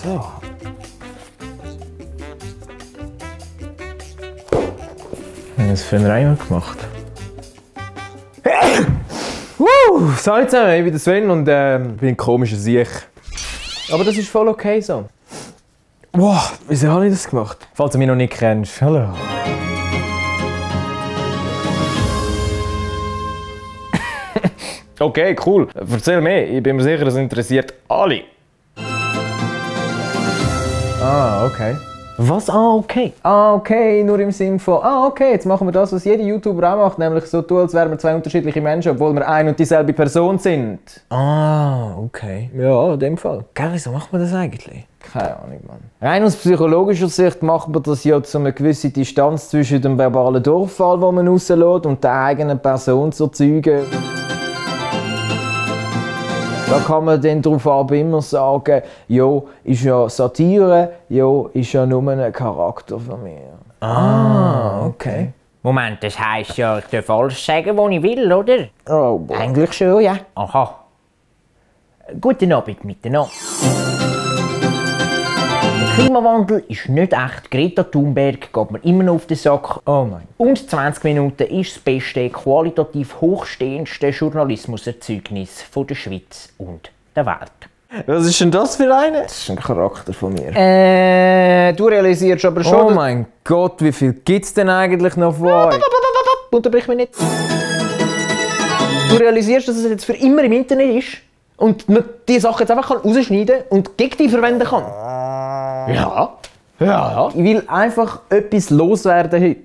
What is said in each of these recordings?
So. Ich habe das für einen Reimer gemacht. Salut zusammen, ich bin der Sven und bin ein komischer Siech. Aber das ist voll okay so. Wow, wieso habe ich das gemacht? Falls du mich noch nicht kennst, hallo. Okay, cool. Erzähl mehr, ich bin mir sicher, das interessiert alle. Ah, okay. Was? Ah, okay. Ah, okay, nur im Sinn von, okay, jetzt machen wir das, was jeder YouTuber auch macht, nämlich so tun, als wären wir zwei unterschiedliche Menschen, obwohl wir ein und dieselbe Person sind. Ah, okay. Ja, in dem Fall. Gell, wieso macht man das eigentlich? Keine Ahnung, Mann. Rein aus psychologischer Sicht macht man das ja, um eine gewisse Distanz zwischen dem verbalen Durchfall, den man rauslässt, und der eigenen Person zu erzeugen. Da kann man dann darauf aber immer sagen, ja, ist ja Satire, ja, ist ja nur ein Charakter von mir. Ah, okay. Moment, das heisst ja, ich darf alles sagen, was ich will, oder? Oh, boy. Eigentlich schon, ja. Aha. Guten Abend miteinander. Der Klimawandel ist nicht echt. Greta Thunberg geht mir immer noch auf den Sack. Oh mein. Und 20 Minuten ist das beste, qualitativ hochstehendste Journalismuserzeugnis von der Schweiz und der Welt. Was ist denn das für eine? Das ist ein Charakter von mir. Du realisierst aber schon... Oh mein Gott, wie viel gibt's denn eigentlich noch von euch? Unterbrich mich nicht. Du realisierst, dass es jetzt für immer im Internet ist und man diese Sachen jetzt einfach rausschneiden und gegen dich verwenden kann. Ja. Ja. Ich will einfach etwas loswerden heute.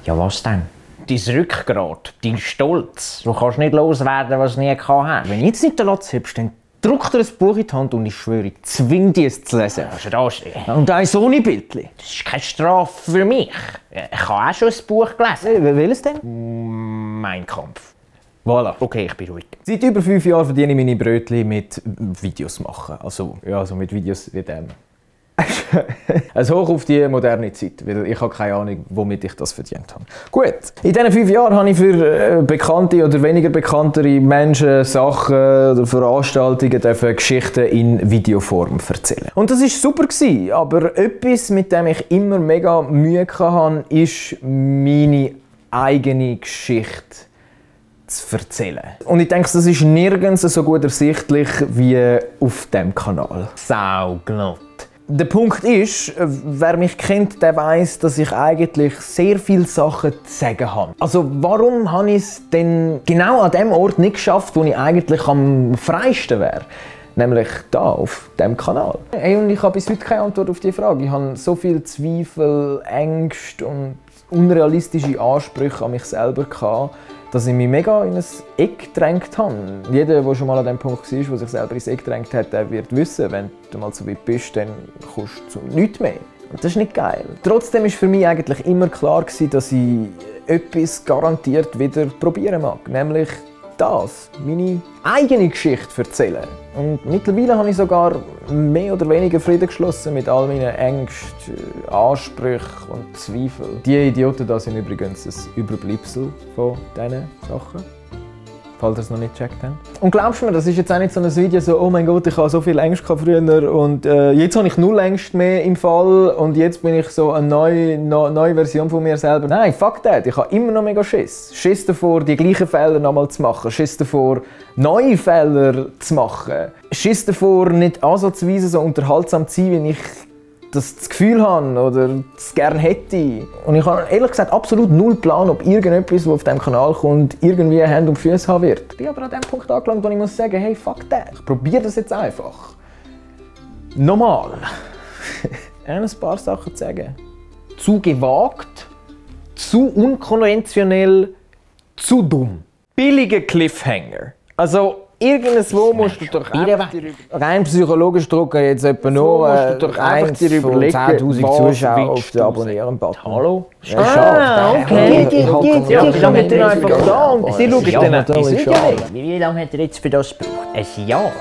Ja, was denn? Dein Rückgrat, dein Stolz. Du kannst nicht loswerden, was du nie gehabt hast. Wenn ich jetzt nicht den Latz hebst, dann drück dir ein Buch in die Hand und ich schwöre, ich zwing dich es zu lesen. Also das, Und ein so ein Bildchen. das ist keine Strafe für mich. Ich habe auch schon ein Buch gelesen. Welches denn? Mein Kampf. Voilà. Okay, ich bin ruhig. Seit über 5 Jahren verdiene ich meine Brötchen mit Videos machen. Also, ja, also mit Videos wie dem. Also hoch auf die moderne Zeit, weil ich habe keine Ahnung, womit ich das verdient habe. Gut, in diesen 5 Jahren habe ich für bekannte oder weniger bekanntere Menschen, Sachen oder Veranstaltungen Geschichten in Videoform erzählen. Und das war super gewesen, aber etwas, mit dem ich immer mega Mühe hatte, ist meine eigene Geschichte zu erzählen. Und ich denke, das ist nirgends so gut ersichtlich wie auf diesem Kanal. Sauglatt. Der Punkt ist, wer mich kennt, der weiss, dass ich eigentlich sehr viele Sachen zu sagen habe. Also warum habe ich es denn genau an dem Ort nicht geschafft, wo ich eigentlich am freisten wäre? Nämlich da, auf diesem Kanal. Hey, und ich habe bis heute keine Antwort auf die Frage. Ich habe so viele Zweifel, Ängste und unrealistische Ansprüche an mich selber gehabt, dass ich mich mega in ein Eck gedrängt habe. Jeder, der schon mal an dem Punkt war, der sich selber ins Eck gedrängt hat, der wird wissen, wenn du mal so weit bist, dann kommst du zu nichts mehr. Und das ist nicht geil. Trotzdem war für mich eigentlich immer klar, dass ich etwas garantiert wieder probieren mag. Nämlich das, meine eigene Geschichte erzählen. Und mittlerweile habe ich sogar mehr oder weniger Frieden geschlossen mit all meinen Ängsten, Ansprüchen und Zweifeln. Die Idioten da sind übrigens ein Überbleibsel von diesen Sachen. Falls ihr es noch nicht gecheckt habt. Und glaubst du mir, das ist jetzt auch nicht so ein Video so, oh mein Gott, ich habe so viel Ängste früher und jetzt habe ich null Ängste mehr im Fall und jetzt bin ich so eine neue Version von mir selber. Nein, fuck that, ich habe immer noch mega Schiss. Schiss davor, die gleichen Fehler nochmal zu machen. Schiss davor, neue Fehler zu machen. Schiss davor, nicht ansatzweise so unterhaltsam zu sein, wie ich das Gefühl habe oder es gerne hätte. Und ich habe ehrlich gesagt absolut null Plan, ob irgendetwas, das auf diesem Kanal kommt, irgendwie Hände und Füße haben wird. Ich bin aber an dem Punkt angelangt, wo ich muss sagen, hey, fuck that. Ich probiere das jetzt einfach. Nochmal. Ein paar Sachen zu sagen. Zu gewagt, zu unkonventionell, zu dumm. Billiger Cliffhanger. Also, irgendwo musst du doch rein psychologisch drucken jetzt etwa nur eins von 10'000 Zuschauer auf den Abonnieren-Button. Hallo? Ja, schade. Okay. Ja, dann hat er einfach da und die schauen dann natürlich. Wie lange hat er jetzt für das gebraucht? Ein Jahr?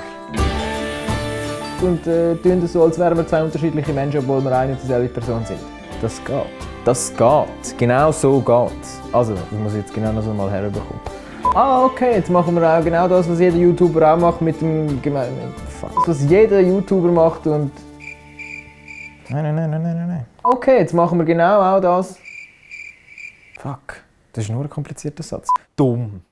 Und tun das so, als wären wir zwei unterschiedliche Menschen, obwohl wir eine und dieselbe Person sind. Das geht. Das geht. Genau so geht's. Also, das muss ich jetzt genau noch so mal herbekommen. Ah, okay, jetzt machen wir auch genau das, was jeder YouTuber auch macht, mit dem fuck. Was jeder YouTuber macht und... Nein. Okay, jetzt machen wir genau auch das. Fuck, das ist nur ein komplizierter Satz. Dumm.